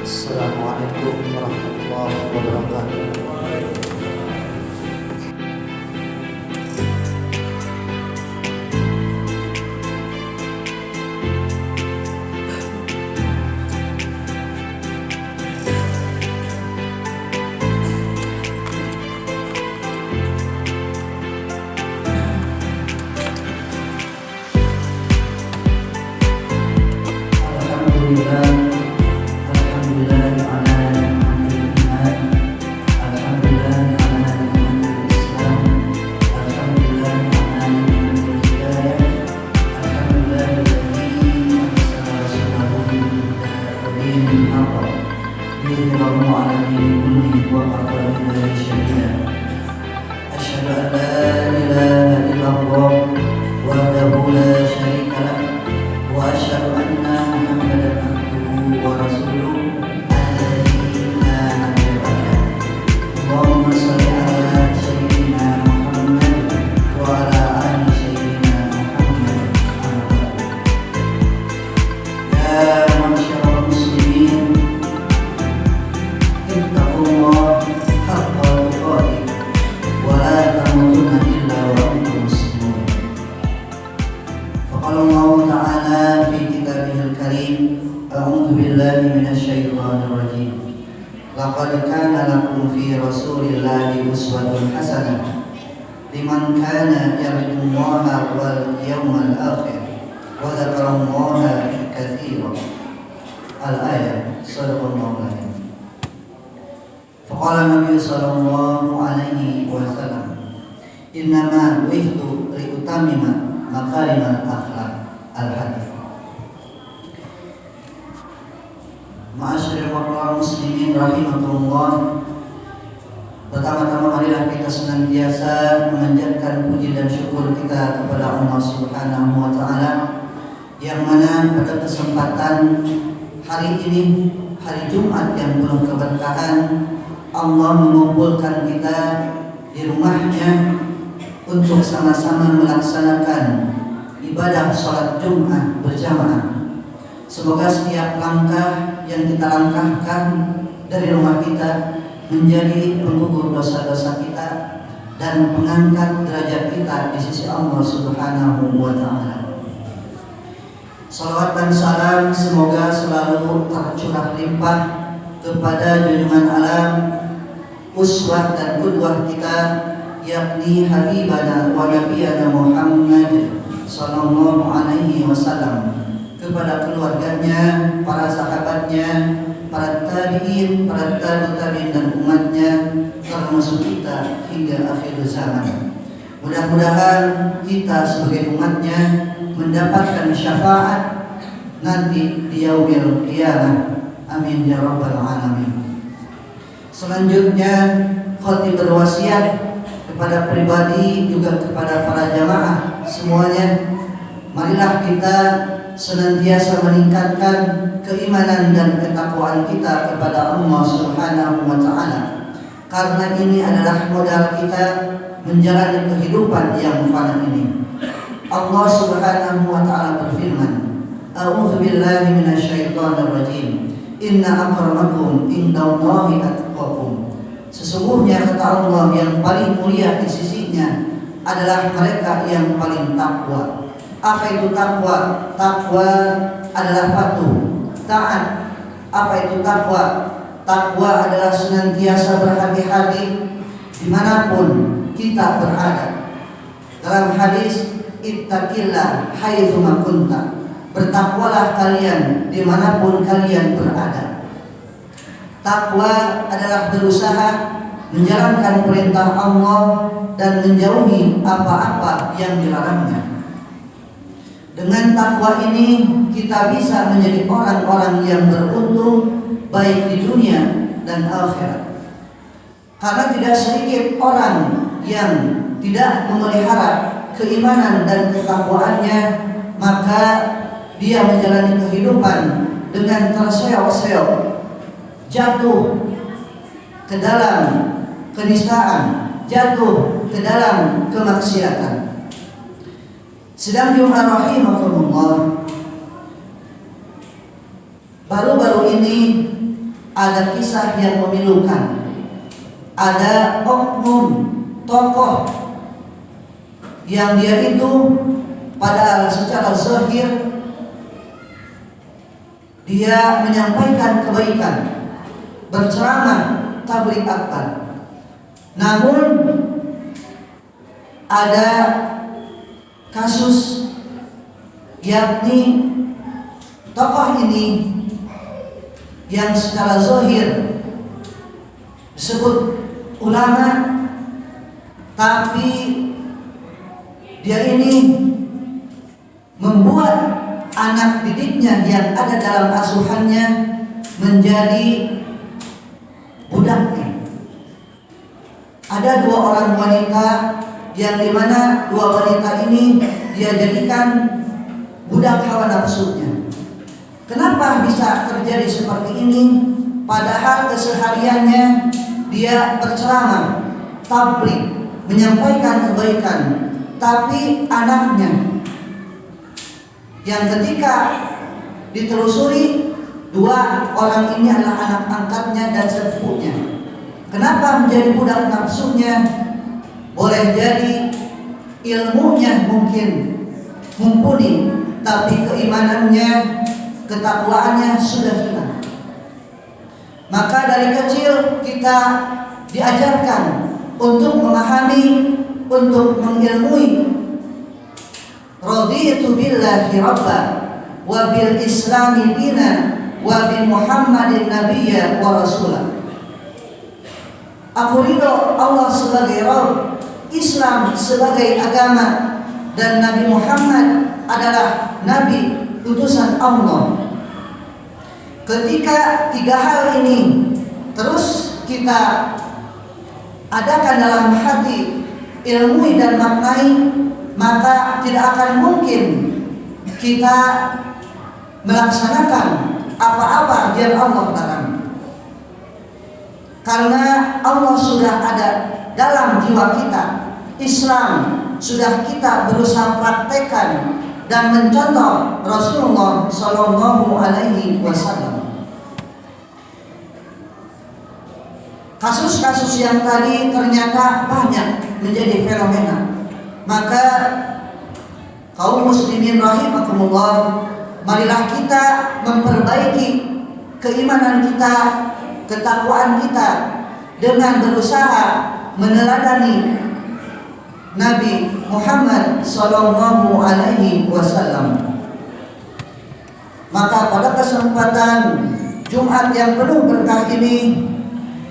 Assalamualaikum warahmatullahi wabarakatuh. Laqad kana lakum fi Rasulillahi uswatun hasanah liman kana yarjullaha wal yawmal akhir wa dzakarallaha katsiran. Al-ayat. Shadaqallahu alazim. Faqala Nabi sallallahu alaihi wasallam, innama bu'ithtu liutammima makarimal akhlaq. Al-hadits. Ma'asyiral muslimin rahimakumullah. Pertama-tama marilah kita senantiasa memanjatkan puji dan syukur kita kepada Allah Subhanahu wa taala, yang mana pada kesempatan hari ini, hari Jumat yang penuh keberkahan, Allah mengumpulkan kita di rumahnya untuk sama-sama melaksanakan ibadah sholat Jumat berjamaah. Semoga setiap langkah yang kita langkahkan dari rumah kita menjadi penggugur dosa-dosa kita dan mengangkat derajat kita di sisi Allah Subhanahu wa taala. Salawat dan salam semoga selalu tercurah limpah kepada junjungan alam, uswah dan qudwah kita, yakni habibana wa nabiyana Muhammad sallallahu alaihi wasallam, kepada keluarganya, para sahabatnya, para tabi'in, para tabi'in dan umatnya, termasuk kita hingga akhir zaman. Mudah-mudahan kita sebagai umatnya mendapatkan syafaat nanti di yaumil qiyamah. Amin ya rabbal alamin. Selanjutnya khatib berwasiat kepada pribadi juga kepada para jamaah semuanya, marilah kita senantiasa meningkatkan keimanan dan ketakwaan kita kepada Allah Subhanahu wa taala, karena ini adalah modal kita menjalani kehidupan yang fana ini. Allah Subhanahu wa taala berfirman, A'udzu billahi minasyaitonir rajim. Inna akramakum indallahi atqakum. Sesungguhnya kata Allah, yang paling mulia di sisinya adalah mereka yang paling takwa. Apa itu takwa? Takwa adalah patuh, taat. Apa itu takwa? Takwa adalah senantiasa berhati-hati dimanapun kita berada. Dalam hadis, ittaqillah haitsuma kunta. Bertakwalah kalian dimanapun kalian berada. Takwa adalah berusaha menjalankan perintah Allah dan menjauhi apa-apa yang dilarangnya. Dengan takwa ini kita bisa menjadi orang-orang yang beruntung baik di dunia dan akhirat. Karena tidak sedikit orang yang tidak memelihara keimanan dan ketakwaannya, maka dia menjalani kehidupan dengan terseok-seok, jatuh ke dalam kenistaan, jatuh ke dalam kemaksiatan. Sedang Jum'ah rahimahullah, baru-baru ini ada kisah yang memilukan. Ada oknum tokoh yang dia itu pada secara zahir dia menyampaikan kebaikan, berceramah, tabligh akbar. Namun ada kasus, yakni tokoh ini yang secara zahir disebut ulama, tapi dia ini membuat anak didiknya yang ada dalam asuhannya menjadi budaknya. Ada dua orang wanita yang dimana dua wanita ini dia jadikan budak hawa nafsunya. Kenapa bisa terjadi seperti ini? Padahal kesehariannya dia berceramah, tabligh, menyampaikan kebaikan, tapi anaknya yang ketika ditelusuri, dua orang ini adalah anak angkatnya dan sepupunya. Kenapa menjadi budak nafsunya? Boleh jadi ilmunya mungkin mumpuni, tapi keimanannya, ketakwaannya sudah hilang. Maka dari kecil kita diajarkan untuk memahami, untuk mengilmui. Raditu billahi rabba wa bil islami dina wa bi Muhammadin nabiyya wa rasulah. Aku ridho Allah sebagai Rabb, Islam sebagai agama, dan Nabi Muhammad adalah nabi utusan Allah. Ketika tiga hal ini terus kita adakan dalam hati, ilmui dan maknai, maka tidak akan mungkin kita melaksanakan apa-apa yang Allah larang. Karena Allah sudah ada dalam jiwa kita. Islam sudah kita berusaha praktekkan dan mencontoh Rasulullah Sallallahu Alaihi Wasallam. Kasus-kasus yang tadi ternyata banyak menjadi fenomena. Maka kaum muslimin rahimakumullah, marilah kita memperbaiki keimanan kita, ketakwaan kita dengan berusaha meneladani Nabi Muhammad Sallallahu Alaihi Wasallam. Maka pada kesempatan Jumat yang penuh berkah ini,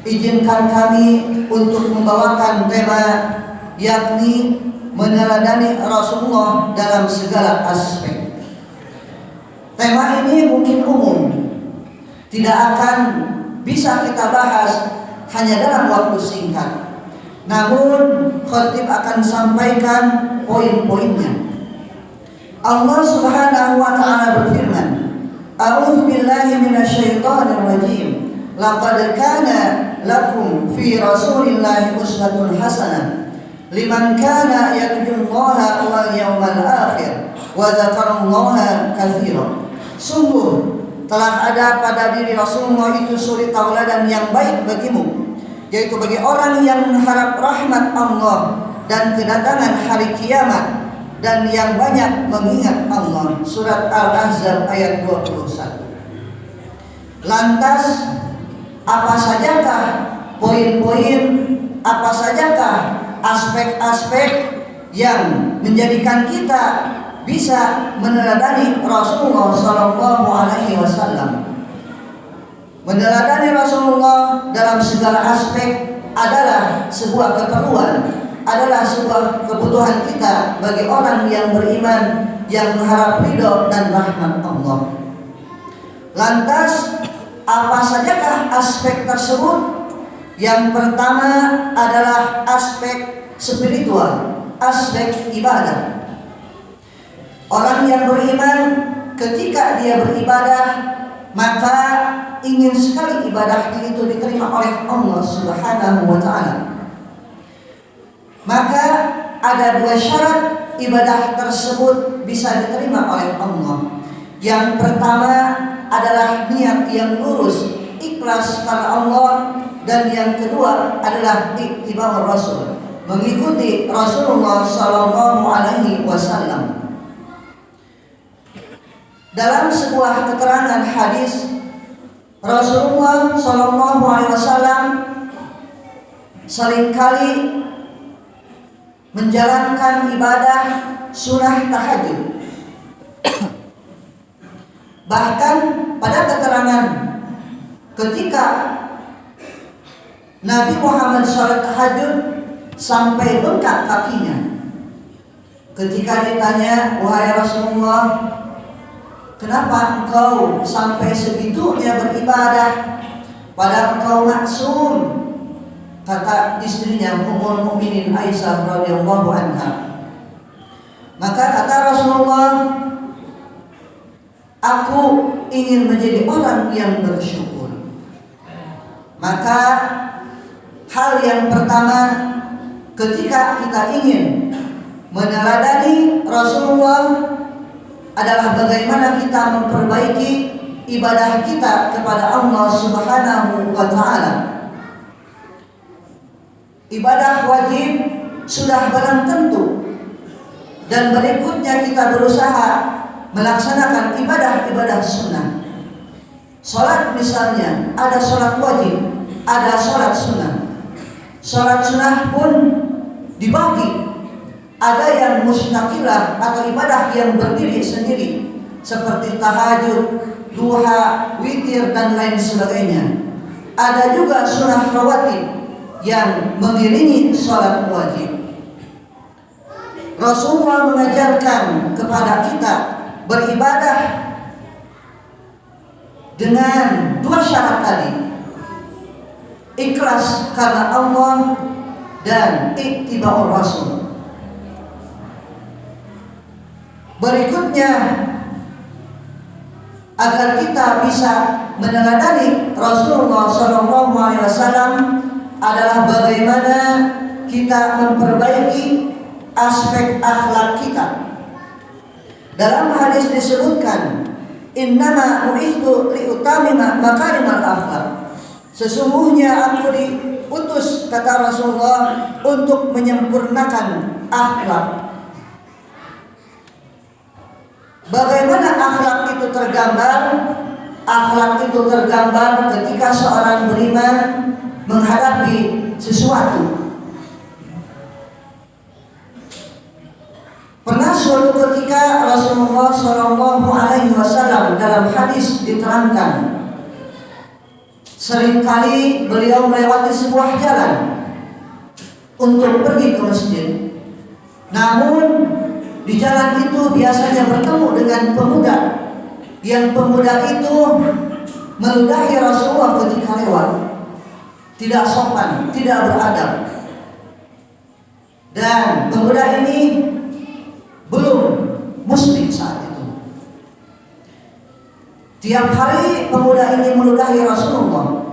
izinkan kami untuk membawakan tema, yakni meneladani Rasulullah dalam segala aspek. Tema ini mungkin umum, tidak akan bisa kita bahas hanya dalam waktu singkat. Namun khatib akan sampaikan poin-poinnya. Allah Subhanahu wa taala berfirman, A'udzu billahi minasyaitonir rajim. Laqad kana lakum fi Rasulillahi uswatun hasanah liman kana yarjullaha wal yawmal akhir wa dzakarallaha katsiran. Sungguh telah ada pada diri Rasulullah itu suri tauladan yang baik bagimu, yaitu bagi orang yang mengharap rahmat Allah dan kedatangan hari kiamat, dan yang banyak mengingat Allah. Surat Al-Ahzab ayat 21. Lantas apa sajakah poin-poin, apa sajakah aspek-aspek yang menjadikan kita bisa meneladani Rasulullah Sallallahu Alaihi Wasallam? Meneladani Rasulullah dalam segala aspek adalah sebuah keperluan, adalah sebuah kebutuhan kita bagi orang yang beriman, yang mengharap ridho dan rahmat Allah. Lantas apa sajakah aspek tersebut? Yang pertama adalah aspek spiritual, aspek ibadah. Orang yang beriman ketika dia beribadah, maka ingin sekali ibadahnya itu diterima oleh Allah Subhanahu wa taala. Maka ada dua syarat ibadah tersebut bisa diterima oleh Allah. Yang pertama adalah niat yang lurus, ikhlas karena Allah, dan yang kedua adalah ittiba' Rasul, mengikuti Rasulullah sallallahu alaihi wasallam. Dalam sebuah keterangan hadis, Rasulullah sallallahu alaihi wasallam seringkali menjalankan ibadah sunnah tahajud. Bahkan pada keterangan ketika Nabi Muhammad salat tahajud sampai bengkak kakinya. Ketika ditanya, "Wahai Rasulullah, kenapa engkau sampai segitunya beribadah? Padahal engkau maksum." Kata istrinya Ummul Mukminin Aisyah radhiyallahu anha. Maka kata Rasulullah, "Aku ingin menjadi orang yang bersyukur." Maka hal yang pertama ketika kita ingin meneladani Rasulullah adalah bagaimana kita memperbaiki ibadah kita kepada Allah Subhanahu wa taala. Ibadah wajib sudah barang tentu, dan berikutnya kita berusaha melaksanakan ibadah-ibadah sunnah. Salat misalnya, ada salat wajib, ada salat sunnah. Salat sunnah pun dibagi, ada yang mustaqilah atau ibadah yang berdiri sendiri seperti tahajud, duha, witir dan lain sebagainya. Ada juga sunnah rawatib yang mengiringi salat wajib. Rasulullah mengajarkan kepada kita beribadah dengan dua syarat tadi, ikhlas karena Allah dan ittiba'ur Rasul. Berikutnya, agar kita bisa meneladani Rasulullah SAW adalah bagaimana kita memperbaiki aspek akhlak kita. Dalam hadis disebutkan, "Innama bu'itsu liutamima makarimal akhlak." Sesungguhnya aku diutus, kata Rasulullah, untuk menyempurnakan akhlak. Bagaimana akhlak itu tergambar? Akhlak itu tergambar ketika seorang beriman menghadapi sesuatu. Pernah suatu ketika Rasulullah Shallallahu Alaihi Wasallam dalam hadis diterangkan, seringkali beliau melewati sebuah jalan untuk pergi ke masjid. Namun di jalan itu biasanya bertemu dengan pemuda, yang pemuda itu meludahi Rasulullah ketika lewat, tidak sopan, tidak beradab. Dan pemuda ini belum muslim saat itu. Tiap hari pemuda ini meludahi Rasulullah.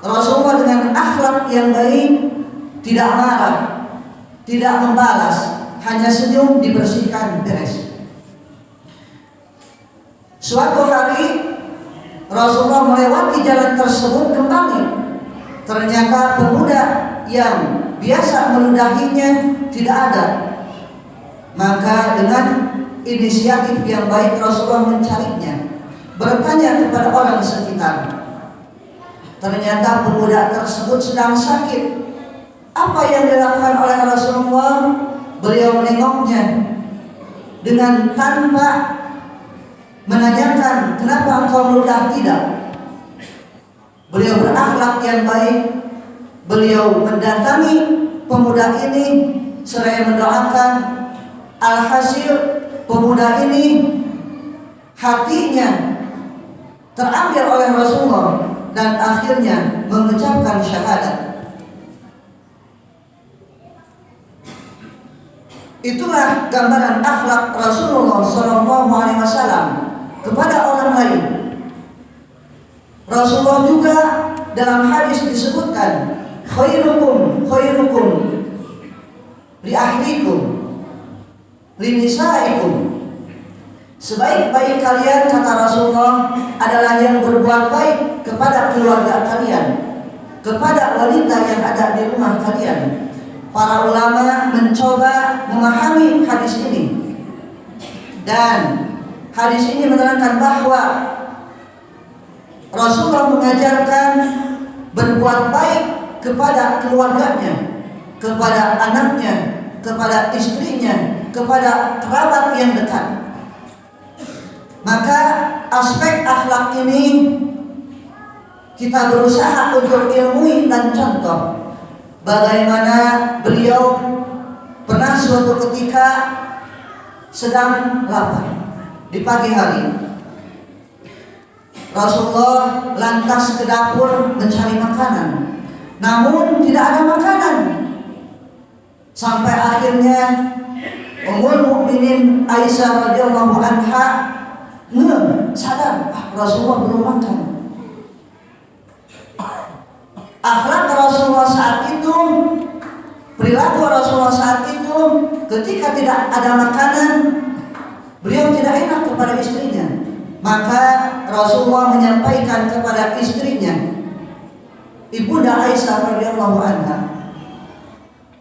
Rasulullah dengan akhlak yang baik tidak marah, tidak membalas, hanya senyum, dibersihkan, beres. Suatu hari Rasulullah melewati jalan tersebut kembali. Ternyata pemuda yang biasa meludahinya tidak ada. Maka dengan inisiatif yang baik Rasulullah mencarinya, bertanya kepada orang sekitar. Ternyata pemuda tersebut sedang sakit. Apa yang dilakukan oleh Rasulullah? Beliau menengoknya dengan tanpa menanyakan kenapa engkau meludah, tidak. Beliau berakhlak yang baik. Beliau mendatangi pemuda ini seraya mendoakan. Alhasil pemuda ini hatinya terambil oleh Rasulullah dan akhirnya mengucapkan syahadat. Itulah gambaran akhlak Rasulullah SAW kepada orang lain. Rasulullah juga dalam hadis disebutkan, khairukum li ahlikum li nisaikum. Sebaik-baik kalian, kata Rasulullah, adalah yang berbuat baik kepada kepada keluarga kalian, kepada wanita yang ada di rumah kalian. Para ulama mencoba memahami hadis ini, dan hadis ini menerangkan bahwa Rasulullah mengajarkan berbuat baik kepada keluarganya, kepada anaknya, kepada istrinya, kepada kerabat yang dekat. Maka aspek akhlak ini kita berusaha untuk ilmui dan contoh. Bagaimana beliau pernah suatu ketika sedang lapar di pagi hari. Rasulullah lantas ke dapur mencari makanan, namun tidak ada makanan. Sampai akhirnya Ummul Mukminin Aisyah radhiyallahu anha sadar, Rasulullah belum makan. Akhlak Rasulullah saat itu, perilaku Rasulullah saat itu, ketika tidak ada makanan, beliau tidak enak kepada istrinya. Maka Rasulullah menyampaikan kepada istrinya, Ibunda Aisyah radhiyallahu anha,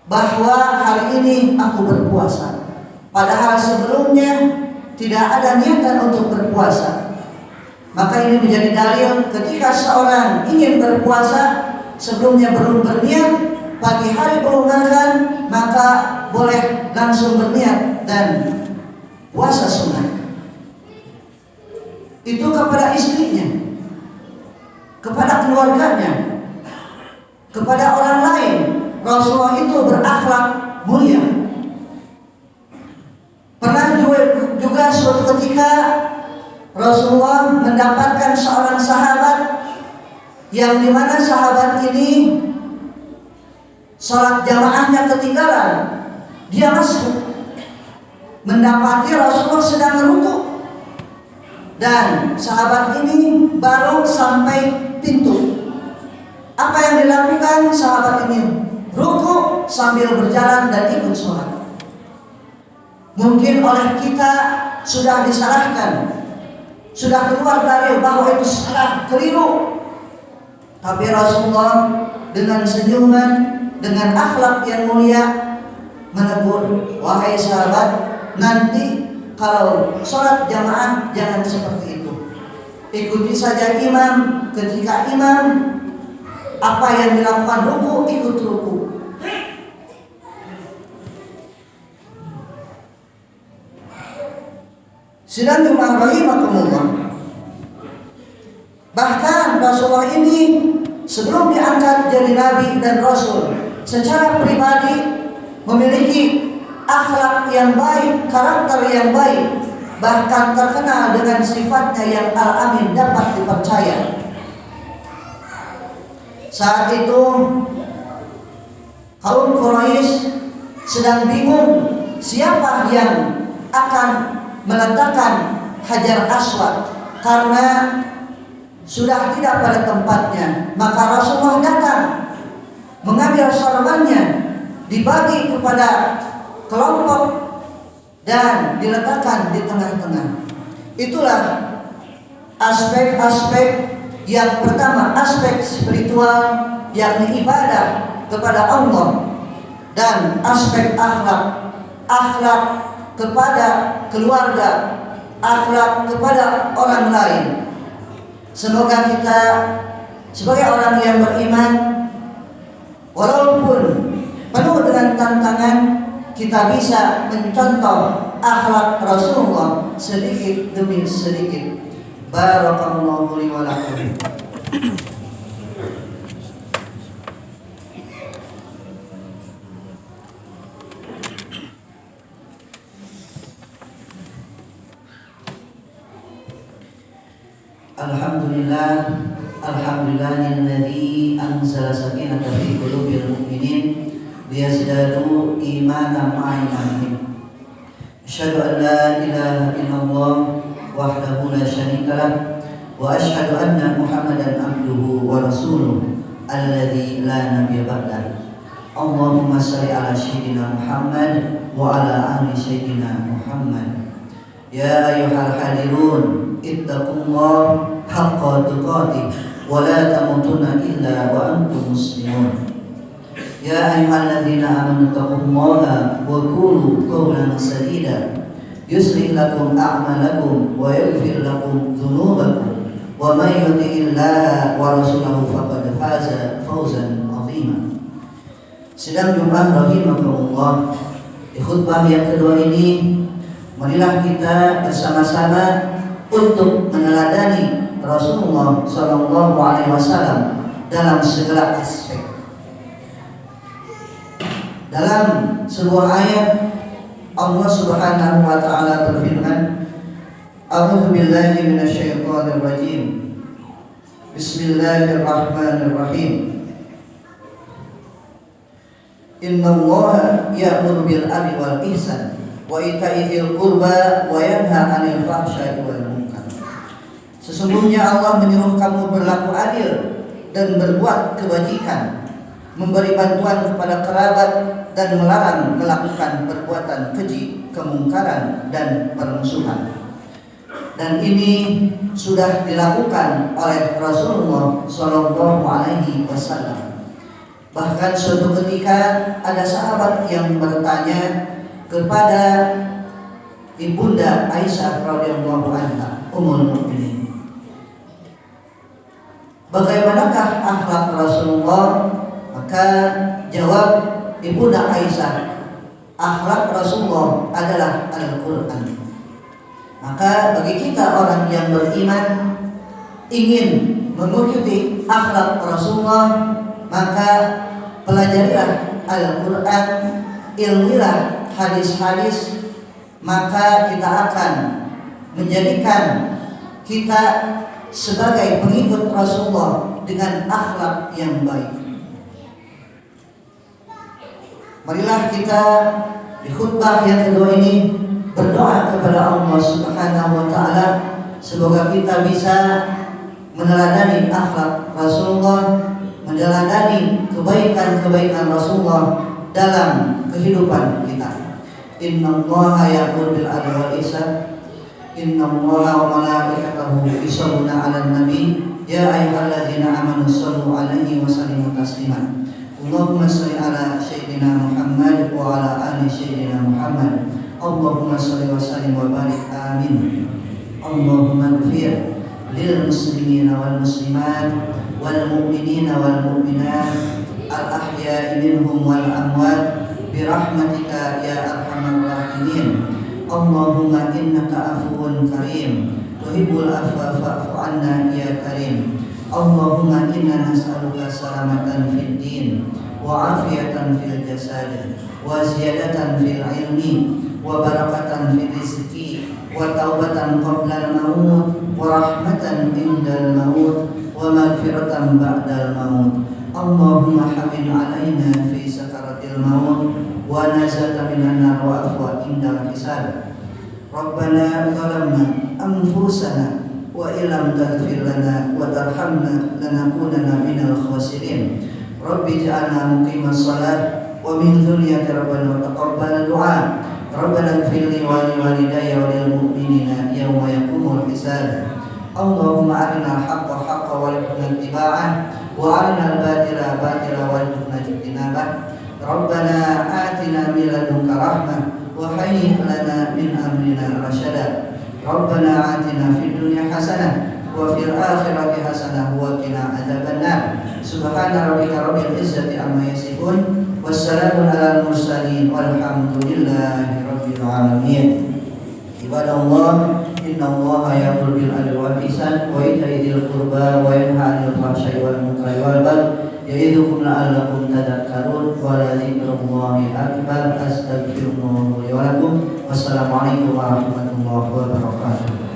bahwa hari ini aku berpuasa, padahal sebelumnya tidak ada niatan untuk berpuasa. Maka ini menjadi dalil ketika seorang ingin berpuasa, sebelumnya belum berniat, pagi hari belum makan, maka boleh langsung berniat dan puasa sunnah. Itu kepada istrinya, kepada keluarganya, kepada orang lain. Rasulullah itu berakhlak mulia. Pernah juga suatu ketika Rasulullah mendapatkan seorang sahabat yang dimana sahabat ini sholat jamaahnya ketinggalan. Dia masuk mendapati Rasulullah sedang rukuk, dan sahabat ini baru sampai pintu. Apa yang dilakukan sahabat ini? Rukuk sambil berjalan dan ikut sholat. Mungkin oleh kita sudah disalahkan, sudah keluar dari bahwa itu salah, keliru. Tapi Rasulullah dengan senyuman, dengan akhlak yang mulia menegur, wahai sahabat, nanti kalau sholat jamaah jangan seperti itu. Ikuti saja imam. Ketika imam apa yang dilakukan ruku, ikut ruku. Sidang jemaah rahimakumullah. Bahkan Rasulullah ini sebelum diangkat jadi nabi dan rasul, secara pribadi memiliki akhlak yang baik, karakter yang baik, bahkan terkenal dengan sifatnya yang al-amin, dapat dipercaya. Saat itu kaum Quraisy sedang bingung siapa yang akan meletakkan Hajar Aswad karena sudah tidak pada tempatnya. Maka Rasulullah datang mengambil sorbannya, dibagi kepada kelompok dan diletakkan di tengah-tengah. Itulah aspek-aspek yang pertama, aspek spiritual, yakni ibadah kepada Allah, dan aspek akhlak, akhlak kepada keluarga, akhlak kepada orang lain. Semoga kita sebagai orang yang beriman, walaupun penuh dengan tantangan, kita bisa mencontoh akhlak Rasulullah sedikit demi sedikit. Barakallahu li wa lakum. Alhamdulillah, alhamdulillahilladzi anzala sakinata fi qulubil mu'minin liyazdadu imanan ma'a imanihim. Asyhadu an la ilaha illallah wahdahu la syarika lah wa asyhadu anna Muhammadan abduhu wa rasuluh alladzi la nabiyya ba'dah. Allahumma shalli ala sayyidina Muhammad wa ala ali sayyidina Muhammad. Ya ayyuhal hadirun ittaqullah haqqa tuqatih wa la tamutunna illa wa antum muslimun. Ya ayyuhalladzina amanu taqullaha wa qulu qawlan sadida yuslih lakum a'malakum wa yaghfir lakum dhunubakum wa may yuti'illaha wa rasulahu faqad faza fawzan 'azima. Sidang Jumat rahimakumullah, di khutbah yang kedua ini marilah kita bersama-sama untuk meneladani Rasulullah Sallallahu Alaihi Wasallam dalam segala aspek. Dalam sebuah ayat Allah Subhanahu Wa Taala berfirman, A'udzu billahi minasyaitonir rajim. Bismillahirrahmanirrahim. Innallaha ya'muru bil 'adli wal ihsan wa ita'i dzil qurba wa yanha 'anil fahsya'i wal munkar. Sesungguhnya Allah menyuruh kamu berlaku adil dan berbuat kebajikan, memberi bantuan kepada kerabat dan melarang melakukan perbuatan keji, kemungkaran dan permusuhan. Dan ini sudah dilakukan oleh Rasulullah Shallallahu Alaihi Wasallam. Bahkan suatu ketika ada sahabat yang bertanya kepada ibunda Aisyah radhiyallahu anha, Ummul Mukminin, bagaimanakah akhlak Rasulullah? Maka jawab ibunda Aisyah, akhlak Rasulullah adalah Al-Quran. Maka bagi kita orang yang beriman ingin mengikuti akhlak Rasulullah, maka pelajarilah Al-Quran, ilmilah hadis-hadis, maka kita akan menjadikan kita sebagai pengikut Rasulullah dengan akhlak yang baik. Marilah kita di khutbah yang kedua ini berdoa kepada Allah Subhanahu Wa Taala, semoga kita bisa meneladani akhlak Rasulullah, meneladani kebaikan-kebaikan Rasulullah dalam kehidupan kita. Innallaha ya'muru bil 'adli wal ihsan, innallaha wa malaikatahu yusholluna 'alan nabi, ya ayyuhalladzina amanu shallu 'alaihi wa sallimu taslima. Allahumma shalli 'ala sayyidina Muhammad wa 'ala ali sayyidina Muhammad. Allahumma shalli wa sallim wa barik, amin. Allahumma ighfir lil muslimina wal muslimat wal mu'minina wal mu'minat al ahya'i minhum wal amwat bi rahmatika ya arhamar rahimin. Allahumma innaka afuwun karim tuhibbul afwa fa'fu anna ya karim. Allahumma inna nas'aluka salamatan fid din wa afiyatan fil jasad wa ziyadatan fil ilmi wa barakatan fil rizqi wa taubatan qabla al-maut wa rahmatan indal maut wa maghfiratan ba'dal maut. Allahumma hawwin 'alaina fi sakaratil maut wa najata minan nar wa afwa indal hisab. Rabbana zalamna anfusana wa illam taghfir lana wa tarhamna lanakunanna minal khasirin. Rabbi ij'alna muqimas shalah wa min dzurriyyati rabbana wa taqabbal du'a. Rabbana ighfir li wa li walidayya wa lil mu'minina yawma yaqumul hisab. Allahumma arina al-haqqa haqqan warzuqna ittiba'ah wa arina al-batila batila warzuqna ijtinabah. Rabbana atina min ladunka rahmah wa hayyi' lana min amrina rasyada. Rabbana atina fid dunya hasanah wa fil akhirati hasanah wa qina adzabannar. Subhana rabbika rabbil izzati amma yasifun. Wassalamun alal mursalin walhamdulillahi rabbil alamin. Ibadallah, innallaha ya'muru bil 'adli wal ihsan wa ita'i dzil qurba wa yanha 'anil fahsya'i wal munkari wal baghi ya'idzukum la'allakum tadhakkarun wa la dzikrullahi akbar. Astaghfirullah li wa lakum. Wassalamualaikum warahmatullahi wabarakatuh.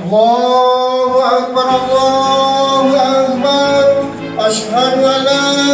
Allahu Akbar, Allahu Akbar. Asyhadu an la